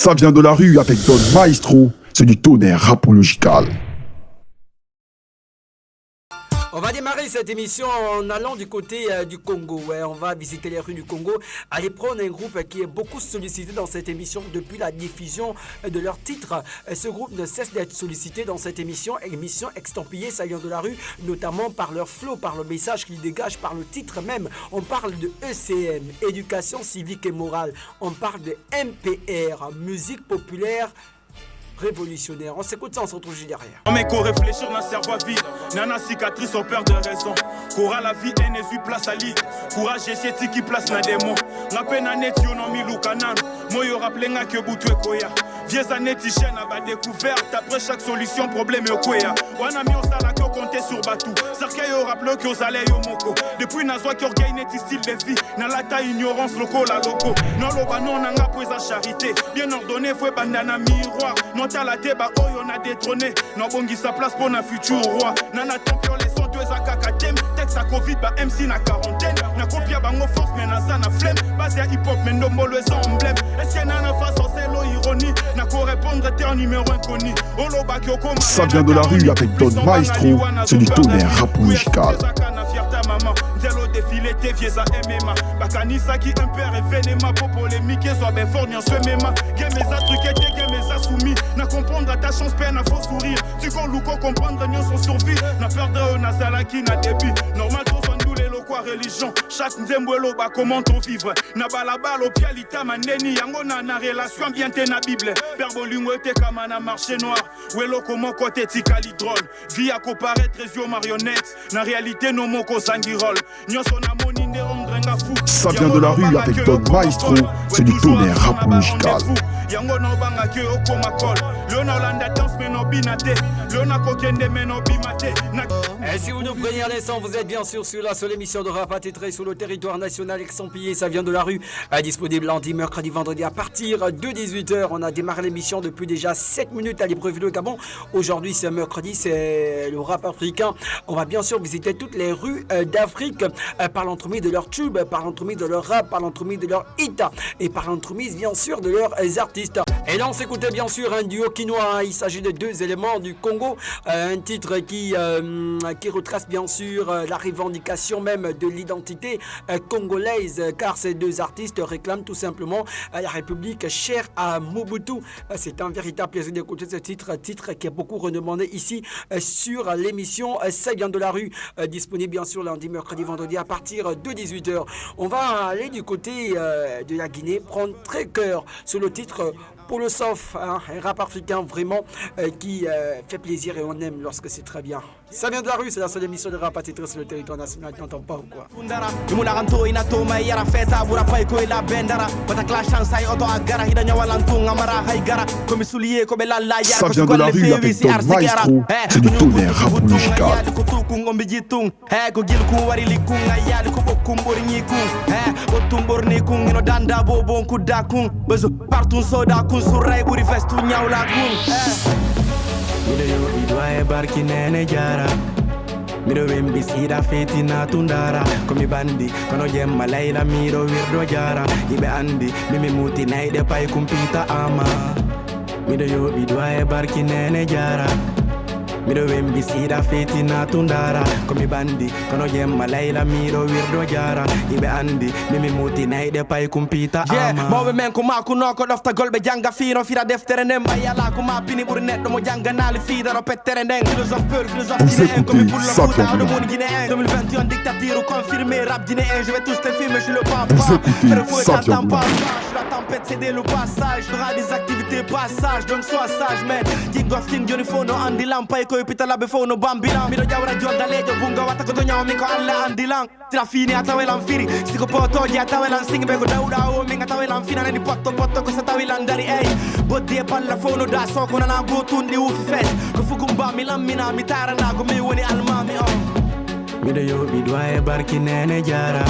Ça vient de la rue avec Don Maestro, c'est du tonnerre rapological. On va démarrer cette émission en allant du côté du Congo. Ouais, on va visiter les rues du Congo. Aller prendre un groupe qui est beaucoup sollicité dans cette émission depuis la diffusion de leur titre. Ce groupe ne cesse d'être sollicité dans cette émission estampillée, ça vient de la rue, notamment par leur flow, par le message qu'ils dégagent, par le titre même. On parle de ECM, éducation civique et morale. On parle de MPR, musique populaire révolutionnaire. On s'écoute ça, on se retrouve juste derrière. On met qu'on réfléchir dans le cerveau vide. Nana cicatrice, on perd de raison. Coura la vie, NSU place à lit. Courage, j'ai qui place na démon. Na peine à net, yon mi loukanan. Moi, yo rappelé nga que boutoué koya. Vieux années, tichène à bas découverte. Après chaque solution, problème yo koya. Wana mi on sala que compter sur batou. Sarkay yo rappelé que yo allez yo moko. Depuis nazwa qui orgueil net style de vie. Na la ta ignorance loco la loco. Non loba non nanga poesa charité. Bien ordonné, fouet bandana miroir. Non ta la débat, oh y'en a détrôné. Non bongi sa place pour un futur roi. Nana tampion les sons deux à kakatem. Texte à Covid, bah MC na quarantaine. Na copia bango force, mais na ça na flemme. Basé à hip hop, mais no mo le emblème. Est-ce qu'il y en a face en c'est l'ironie? N'a qu'au répondre, t'es un numéro inconnu. Ça vient de la rue avec Don Maestro, c'est du tonnerre rapological. Zélo défilé, t'es vieux à MMA. Bakanisa qui impère et vénéma. Pour polémique, soit ben fort, n'y en se méma. Game mes atruqués, game mes assoumis. N'a comprendre à ta chance, peine à faux sourire. Tu con louko comprendre, n'y en son survie. N'a peur de n'a salaki, n'a débit. Normal, tout son doulé, lo quoi religion. Chaque nzembwelo, bah comment on vivre. N'a balabal au pialita, maneni. Yango na relation, bien t'es na Bible. Perbolingo, t'es comme un marché noir. Ouelo, comment côté tikali drôle. Vie à comparer, trésor marionnette. Na réalité, nos mots sanguirol. Ça vient de la rue avec Don Maestro, c'est du tonnerre rapological. Et si vous nous prenez à l'instant, vous êtes bien sûr sur la seule émission de rap attitré sur le territoire national estampillé. Ça vient de la rue, disponible lundi, mercredi, vendredi à partir de 18h. On a démarré l'émission depuis déjà 7 minutes à Libreville, Gabon. Aujourd'hui, c'est mercredi, c'est le rap africain. On va bien sûr visiter toutes les rues d'Afrique par l'entremise de leurs tubes, par l'entremise de leur rap, par l'entremise de leurs hits et par l'entremise bien sûr de leurs artistes. Et là, on s'écoutait bien sûr un duo quinois. Il s'agit de deux éléments du Congo. Un titre qui retrace bien sûr la revendication même de l'identité congolaise, car ces deux artistes réclament tout simplement la République chère à Mobutu. C'est un véritable plaisir d'écouter ce titre qui est beaucoup redemandé ici sur l'émission Ça vient de la rue, disponible bien sûr lundi, mercredi, vendredi à partir de 18h. On va aller du côté de la Guinée, prendre très cœur sur le titre Pour le Sof, hein, un rap africain vraiment qui fait plaisir et on aime lorsque c'est très bien. Ça vient de la rue, c'est la seule émission de rap attitré sur le territoire national, tu n'entends pas ou quoi? Ça vient de la rue avec Don Maestro, c'est du tonnerre rapological. Mido yo bidwa e barki nene jara. Mido wembi sida feti na tundara. Komi bandi kono jemma layla miro wirdo jara. Ibe andi mimi muti naide pay kumpita ama. Mido yo bidwa e barki nene jara. Mido wembi sida feti na tundara. Komi bandi kono jemma layla miro wirdo jara. Ibe andi mimi muti naide pay kumpita ama. Mobe men kuma kuno ko dofta golbe janga fino fira deftere nem bayala kuma pini bur neddo mo janga nali fida ro pettere den philosophe peur philosophe guinéen comme pour le foot le monde guinéen 2021 dictature confirmée rap guinéen je vais tous te filmer je le papa faire fouet t'attends pas la tempête c'est le passage fera des activités passage donc sois sage man king of king Johnny Fono Andy Lampay ko pitala be fono bambilam mido jawra jorda lejo bunga wata ko nyaw mi ko alla Andy Lang tira fini atawelan firi siko poto ji atawelan sing be ko dawda o mi atawelan fina ni potto ko sa tawelan dari ay bodde palla fono da so ko nana go tundi ufi fet ko fukumba mi lamina mi tarana ko mi woni almami on mido yo bidwa e barki nene jara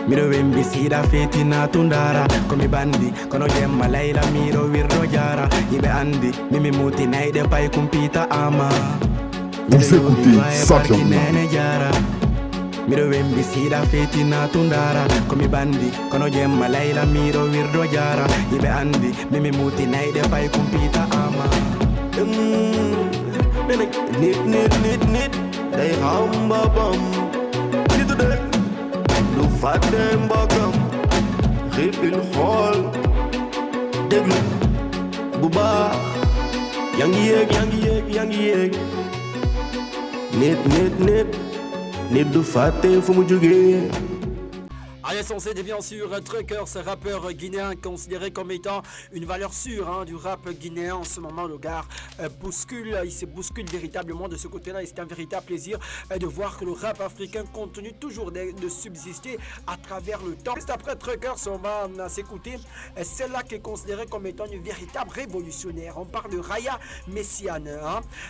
mido wembi sida feti na tundara komi bandi kono jemma layla miro wirdo jara ibe andi mimi muti naide pay kumpita ama Vous écoutez Ça vient de la rue. Miro wembi sida feti na tundara. Komi bandi, kono jemma layla miro wirdo jara. Ibe andi, mimi muti naide pay kumpita ama. Nit, day hamba bam. Nitu dek, du fatte mbagam. Ripil hall, deglu, buba. Yangi yeg. Nit du fatte fu mu jóge. Allez, c'est bien sûr Trucker, ce rappeur guinéen considéré comme étant une valeur sûre du rap guinéen. En ce moment, le gars il se bouscule véritablement de ce côté-là, et c'est un véritable plaisir de voir que le rap africain continue toujours de subsister à travers le temps. Juste après Trucker, on va s'écouter celle-là qui est considérée comme étant une véritable révolutionnaire. On parle de Raya Messiane.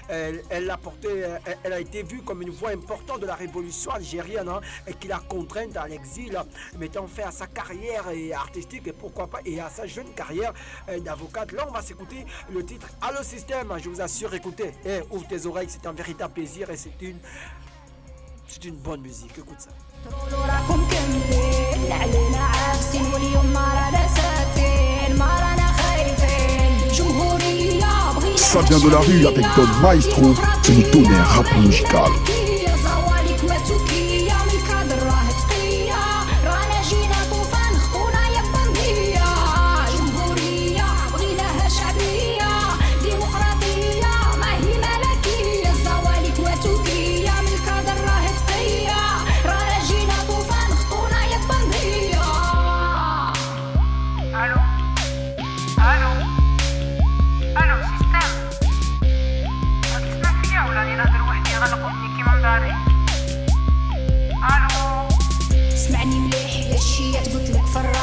Elle a été vue comme une voix importante de la révolution algérienne et qui l'a contrainte à l'exil, mettant fin à sa carrière artistique et pourquoi pas et à sa jeune carrière d'avocate. Là, on va s'écouter le titre Allo Système. Je vous assure, écoutez, ouvre tes oreilles, c'est un véritable plaisir et c'est une bonne musique. Écoute ça. Ça vient de la rue avec Don Maestro, c'est du tonnerre rap musical.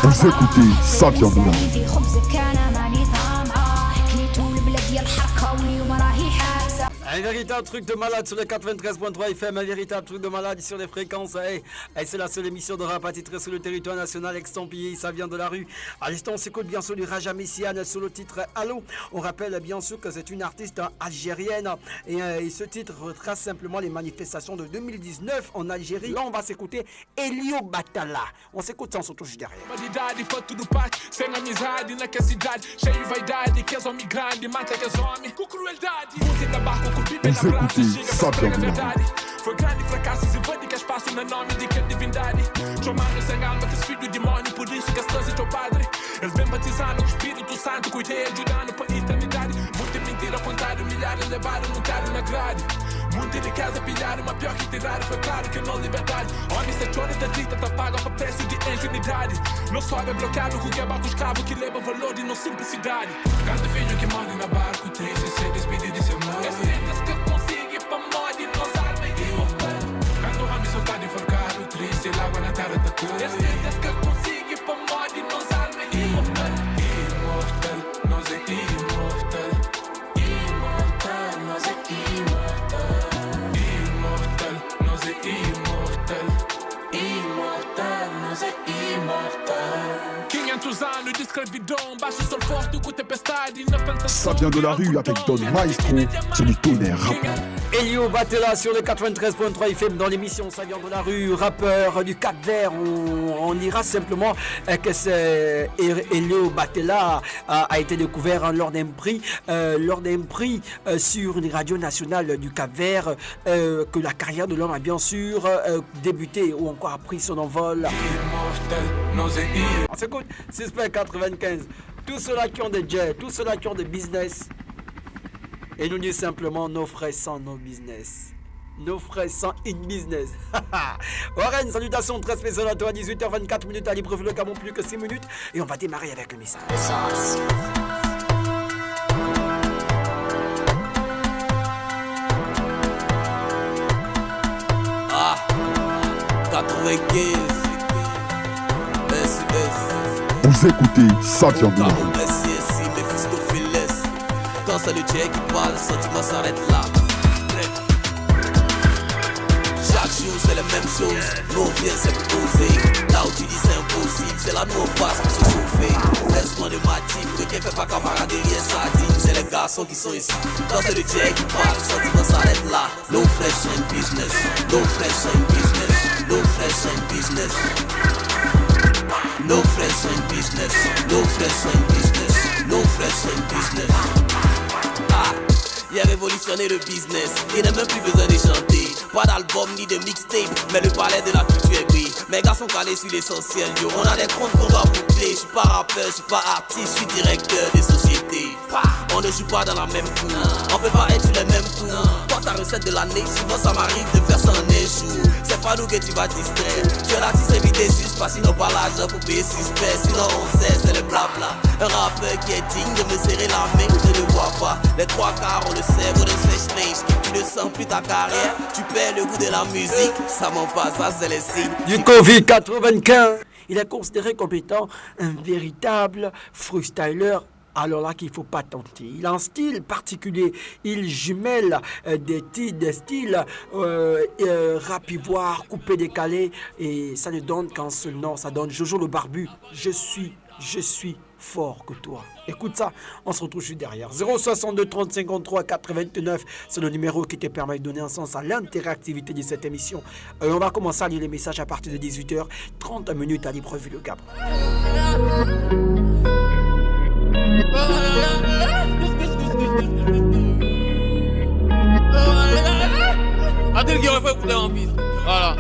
Vous écoutez, ça vient de là. Un véritable truc de malade sur les 93.3 FM, un véritable truc de malade sur les fréquences. C'est la seule émission de rap attitrée sur le territoire national extampillé. Ça vient de la rue. À l'instant, on s'écoute bien sûr du Raja Messiane sur le titre Allo. On rappelle bien sûr que c'est une artiste algérienne et ce titre retrace simplement les manifestations de 2019 en Algérie. Là, on va s'écouter Elio Batala. On s'écoute ça, on se touche derrière. Vous écoutez, ça vient de là. Foi grande fracasso e invade que espaço no nome de que divindade. Chamando sem alma que filho do demônio, por isso que estás e teu padre. Eles vêm batizando o Espírito Santo, com ideia ajudando para a eternidade. Muita mentira contaram, milhares levaram, montaram na grade. Muita de casa pilharam, uma pior que tiraram, foi claro que não liberdade. Homem se chora da trita, tá paga para preço de ingenuidade. Não sobe é bloqueado com o que é barco escravo, que leva valor e não simplicidade. Cada filho que manda na barco, triste, se despede de seu mãe. As letras que eu consigo para morte, não sabe imortal. Quando o homem soltado enforcado, triste, água na terra da cor. As letras que eu consigo para morte, não sabe imortal. Imortal, nós é imortal. Imortal, nós é imortal. Imortal, nós é imortal. Imortal, nós é imortal. 500 anos de escravidão, baixo sol forte com tempestade na plantação. Ça vient de la rue avec Don Maestro, c'est du tonnerre rap. Elio Batela sur le 93.3 FM dans l'émission Ça vient de la rue, rappeur du Cap-Vert. On dira simplement que c'est Elio Batela a été découvert lors d'un prix sur une radio nationale du Cap-Vert, que la carrière de l'homme a bien sûr débuté ou encore a pris son envol. On s'écoute, Suspect 95. Tous ceux-là qui ont des jets, tous ceux-là qui ont des business. Et nous disons simplement nos frais sans nos business. Nos frais sans in-business. Warren, salutations très spéciales à toi. 18h24 minutes à Libreville, le Gabon, plus que 6 minutes. Et on va démarrer avec le message. Ah, 95. Vous écoutez, ça vient de là. Quand c'est le Dieu qui parle, le sentiment s'arrête là. Bref. Chaque jour c'est la même chose. Nous on vient s'imposer. Là où tu dis c'est impossible, c'est là nous on passe pour se chauffer. Laisse-moi de ma team, que quelqu'un fait pas camaraderie et ça dit. C'est les garçons qui sont ici. Quand c'est le Dieu qui parle, le sentiment s'arrête là. No fresh in business, no fresh in business. No flesh and business. No flesh and business. No flesh and business. No flesh and business. Ah, il a révolutionné le business. Il n'a même plus besoin de chanter. Pas d'album ni de mixtape, mais le palais de la culture brille. Mes gars sont calés sur l'essentiel, yo. On a des comptes qu'on doit boucler. Je suis pas rappeur, je suis pas artiste, je suis directeur des sociétés. On ne joue pas dans la même cour, on peut pas être sur les mêmes tours. Toi ta recette de l'année, souvent ça m'arrive de faire ça en un jour. C'est pas nous que tu vas distraire. Tu es l'artiste invité suspect, sinon pas l'argent pour payer suspect. Sinon on sait, c'est le blabla. Un rappeur qui est digne de me serrer la main, je ne vois pas. Les trois quarts on le sait, on ne sèche. Tu ne sens plus ta carrière, tu perds le goût de la musique. Ça m'en passe, ça c'est les signes. Du Covid-95, il est considéré comme étant un véritable freestyler. Alors là qu'il ne faut pas tenter. Il a un style particulier. Il jumelle des styles rap ivoire, coupé décalé. Et ça ne donne qu'un seul nom. Ça donne Jojo le Barbu. Je suis fort que toi. Écoute ça, on se retrouve juste derrière. 062 30 53 89, c'est le numéro qui te permet de donner un sens à l'interactivité de cette émission. On va commencer à lire les messages à partir de 18h. 30 minutes à Libreville le Gabon. Attends qu'il refait écouter mon fils. Voilà.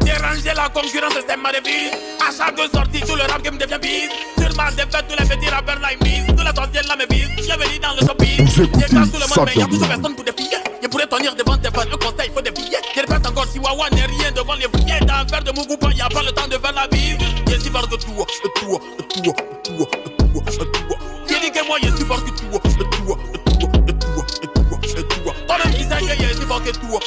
Déranger la concurrence, c'est ma devise. À chaque sortie, tout le rap game devient bise. Sur ma défaite, tous les petits rappeurs là ils misent. Tous les anciens là me visent. Bienvenue dans le showbiz. J'écrase tout le monde, mais y'a plus de personnes pour défier. Je pourrais tenir devant tes fans, un conseil, il faut défier. Je répète encore, si Wawa n'est rien devant les fouillets. Dans un verre de Mougou, y'a pas le temps de faire la bise. Je suis fort que tout. J'ai dit que moi, je suis fort que tout. Toi-même qui sais que je suis fort que tout.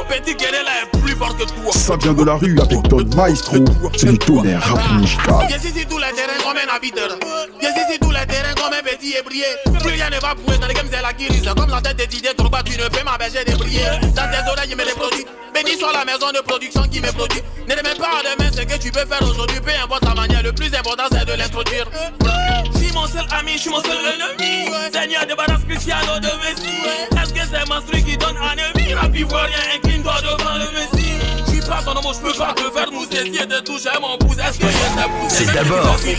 Petit guerrier là est plus fort que tout. Ça vient de la rue avec Don Maestro, c'est du tonnerre rap musical. Je suis sur tous les terrains comme un habiteur. Je suis sur tous les terrains comme un petit ébrié. Plus rien ne va bouger dans les games, c'est la guérisse. Comme la tête de Didier Drogba, tu ne peux m'empêcher de briller. Dans tes oreilles, je me les produis. Béni soit la maison de production qui me produit. Ne demande pas à demain ce que tu peux faire aujourd'hui. Peu importe la manière, le plus important c'est de l'introduire. Je suis mon seul ami, je suis mon seul ennemi. Seigneur débarrasse Cristiano de Messi. Est-ce que c'est Mastri qui donne anémie? Rap ivoirien, incline-toi devant le Messi. Je suis pas ton homme, je peux pas te faire mousser. Si de toucher mon pouce, est-ce que je t'ai poussé? C'est d'abord. Tu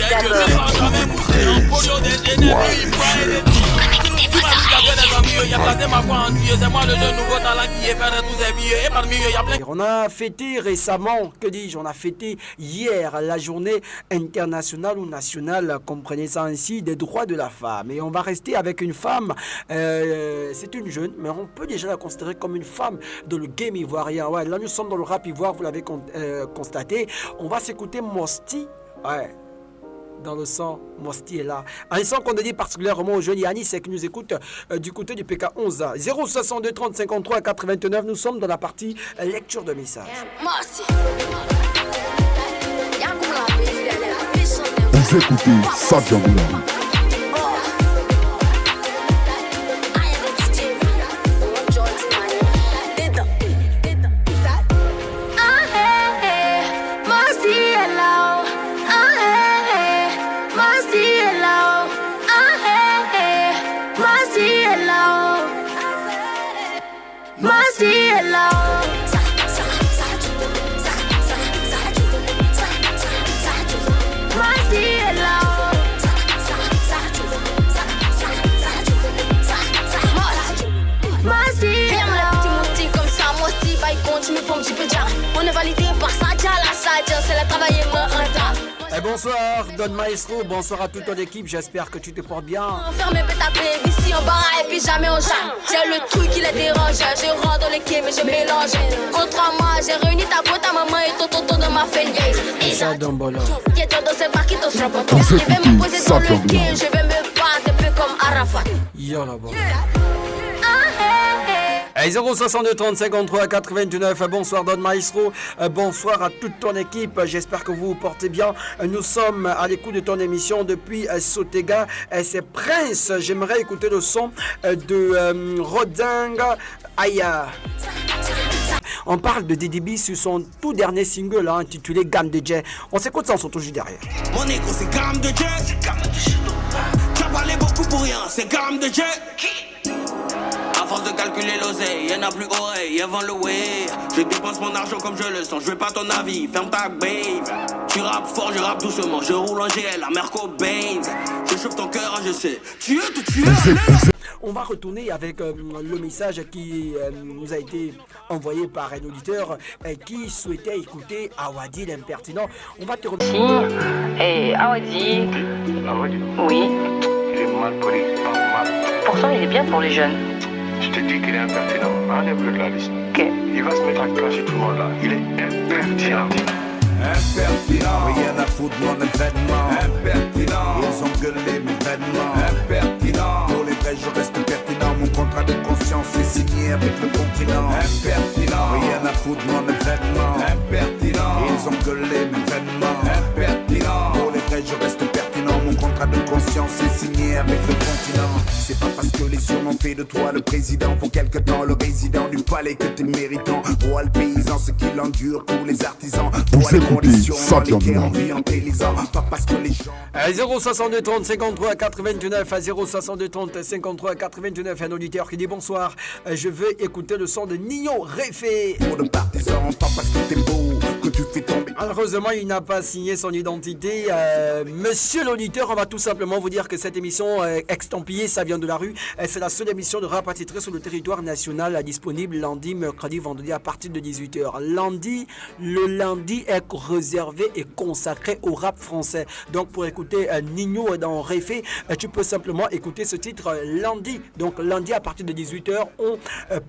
m'as dit qu'après des amis, il y a placé ma foi en Dieu. C'est moi le jeune nouveau talent qui est fait de tous ces billets. Et parmi eux, il y a plein. On a fêté récemment, que dis-je, on a fêté hier la journée internationale ou nationale, comprenez ça ainsi, des droits de la femme. Et on va rester avec une femme, c'est une jeune, mais on peut déjà la considérer comme une femme de le game ivoirien. Ouais, là nous sommes dans le rap ivoire, vous l'avez constaté. On va s'écouter Mosti. Ouais. Dans le sang, Mosti est là. Un son qu'on dédie particulièrement aux jeunes. Yannis qui nous écoute du côté du PK11. 062 30 53 89. Nous sommes dans la partie lecture de messages. Vous écoutez Ça vient de la rue. On est validé par Sadia, la Sadia, c'est la travailler Et bonsoir Don Maestro, bonsoir à toute ton équipe, j'espère que tu te portes bien. Fermez ta baby, ici on barre et puis jamais on chante. J'ai le truc qui les dérange, je rentre dans l'équipe et je mélange. Contre moi, j'ai réuni ta pote, ta maman et ton tonton dans ma feignaise. Et ça Dombolo. Qui est dans ses barques qui te frappe. Je vais me poser dans le quai, je vais me battre un peu comme Arafat. Yo là-bas. 062 30 53 89. Bonsoir Don Maestro, bonsoir à toute ton équipe, j'espère que vous vous portez bien. Nous sommes à l'écoute de ton émission depuis Sotega, c'est Prince. J'aimerais écouter le son de Roding Aya. On parle de DDB sur son tout dernier single intitulé Gamme de Jet. On s'écoute ça, on se retrouve juste derrière. Mon écho c'est Gamme de Jet. Tu as parlé beaucoup pour rien, c'est Gamme de Jet. force de calculer l'oseille, elle n'a plus oreille, elle vend le way. Je dépense mon argent comme je le sens, je veux pas ton avis, ferme ta babe. Tu rappes fort, je rappe doucement, je roule en GL, la mère Cobain. Je chauffe ton cœur, je sais. Tu es tout tu es. On va retourner avec le message qui nous a été envoyé par un auditeur qui souhaitait écouter Awadi l'impertinent. On va te Si, et Awadi. Oui. Il est mal poli, pas mal. Pourtant, il est bien pour les jeunes. Je te dis qu'il est impertinent. Enlève-le de la liste. Ok. Il va se mettre à clasher tout le monde là. Il est impertinent. Impertinent, rien à foutre de mon événement. Impertinent, ils ont gueulé mes vêtements. Impertinent, pour les vrais je reste pertinent. Mon contrat de conscience est signé avec le continent. Impertinent, rien à foutre de mon événement. Impertinent, ils ont gueulé mes vêtements. Impertinent, pour les vrais je reste pertinent. Mon contrat de conscience est signé avec le continent. C'est pas parce que les surnoms fait de toi le président pour quelque temps le résident du palais que t'es méritant. Roi le paysan, ce qu'il endure pour les artisans. Vous écoutez Savion de la Rue. Pas parce que les gens 062 30 53 89 à 062 30 53 89. Un auditeur qui dit bonsoir, je veux écouter le son de Nino Réfé. Pour de partisans, pas parce que t'es beau que tu fais tomber. Malheureusement, il n'a pas signé son identité. Monsieur l'auditeur, on va tout simplement vous dire que cette émission extampillée, ça vient de la rue. C'est la seule émission de rap attitré sur le territoire national, disponible lundi, mercredi, vendredi à partir de 18h. Le lundi est réservé et consacré au rap français. Donc pour écouter Nino dans Réfé, tu peux simplement écouter ce titre lundi. Donc lundi à partir de 18h, on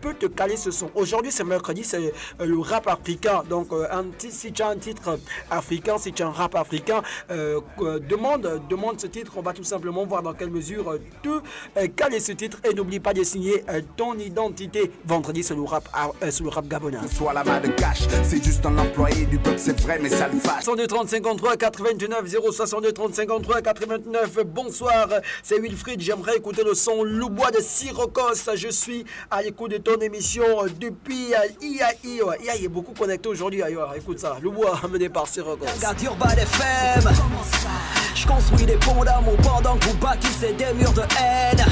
peut te caler ce son. Aujourd'hui c'est mercredi, c'est le rap africain. Donc si tu as un titre africain, si tu as un rap africain, demande ce titre. On va tout simplement voir dans quelle mesure te caler ce titre et n'oublie pas de signer ton identité. Vendredi c'est le rap gabonais. Soit la main de cash, c'est juste un employé du peuple, c'est vrai mais ça le fasse. 62 30 53 89 062 30 53 89. Bonsoir, c'est Wilfried. J'aimerais écouter le son Loubois de Sirocos. Je suis à l'écoute de ton émission depuis IAI. IAI est beaucoup connecté aujourd'hui. Écoute ça, Loubois amené par Sirocos. Regarde Urban FM. Je construis des ponts d'amour pendant que vous bâtissez des murs de haine.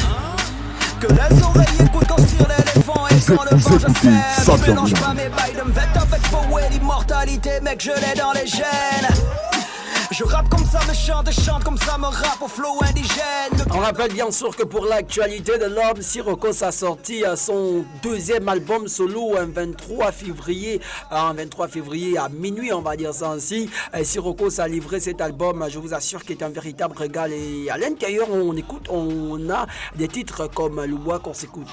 Que les oreilles écoutent quand je tire l'éléphant et quand le vent je sème. Je mélange pas mes bails de m'vête avec Power et l'immortalité, mec, je l'ai dans les gènes. Je rappe comme ça me chante, je chante comme ça me rappe au flow indigène. On rappelle bien sûr que pour l'actualité de l'homme, Sirocos a sorti son deuxième album solo un 23 février à minuit, on va dire ça ainsi. Sirocos a livré cet album, je vous assure qu'il est un véritable régal. Et à l'intérieur, on a des titres comme Loubois qu'on s'écoute.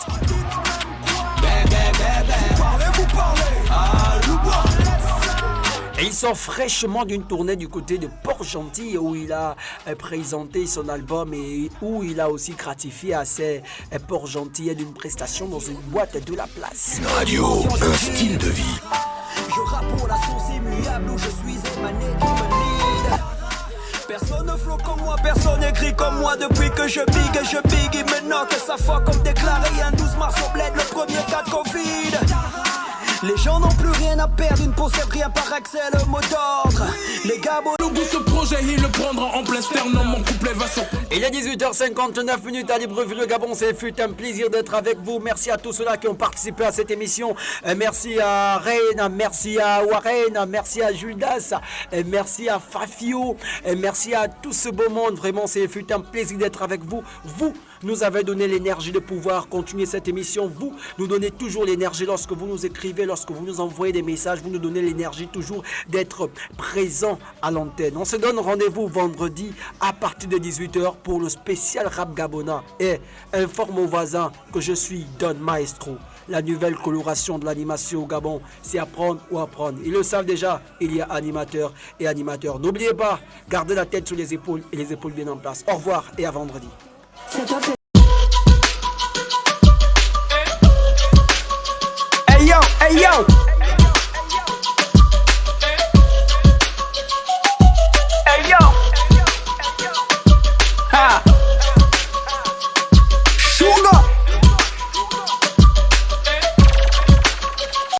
Et il sort fraîchement d'une tournée du côté de Port-Gentil où il a présenté son album et où il a aussi gratifié à ses Port-Gentilais d'une prestation dans une boîte de la place. Une radio, un style de vie. Je rappe pour la source immuable où je suis émané qui me lead. Personne ne flotte comme moi, personne écrit comme moi depuis que je big et maintenant que ça fuck comme déclaré un 12 mars au bled, le premier cas de Covid. Les gens n'ont plus rien à perdre, ils ne possèdent rien par accès, le mot d'ordre. Les gars, bon, Logo ce projet, il le prendra en plein sternum, mon couplet va sur. Il est 18h59 à Libreville, le Gabon. C'est fut un plaisir d'être avec vous. Merci à tous ceux-là qui ont participé à cette émission. Merci à Reine, merci à Warren, merci à Juldas, merci à Fafio, merci à tout ce beau monde. Vraiment, c'est fut un plaisir d'être avec vous. Vous nous avez donné l'énergie de pouvoir continuer cette émission. Vous nous donnez toujours l'énergie lorsque vous nous écrivez, lorsque vous nous envoyez des messages. Vous nous donnez l'énergie toujours d'être présent à l'antenne. On se donne rendez-vous vendredi à partir de 18h pour le spécial rap gabonais. Et informe aux voisins que je suis Don Maestro. La nouvelle coloration de l'animation au Gabon, c'est apprendre ou apprendre. Ils le savent déjà, il y a animateur et animateur. N'oubliez pas, gardez la tête sur les épaules et les épaules bien en place. Au revoir et à vendredi.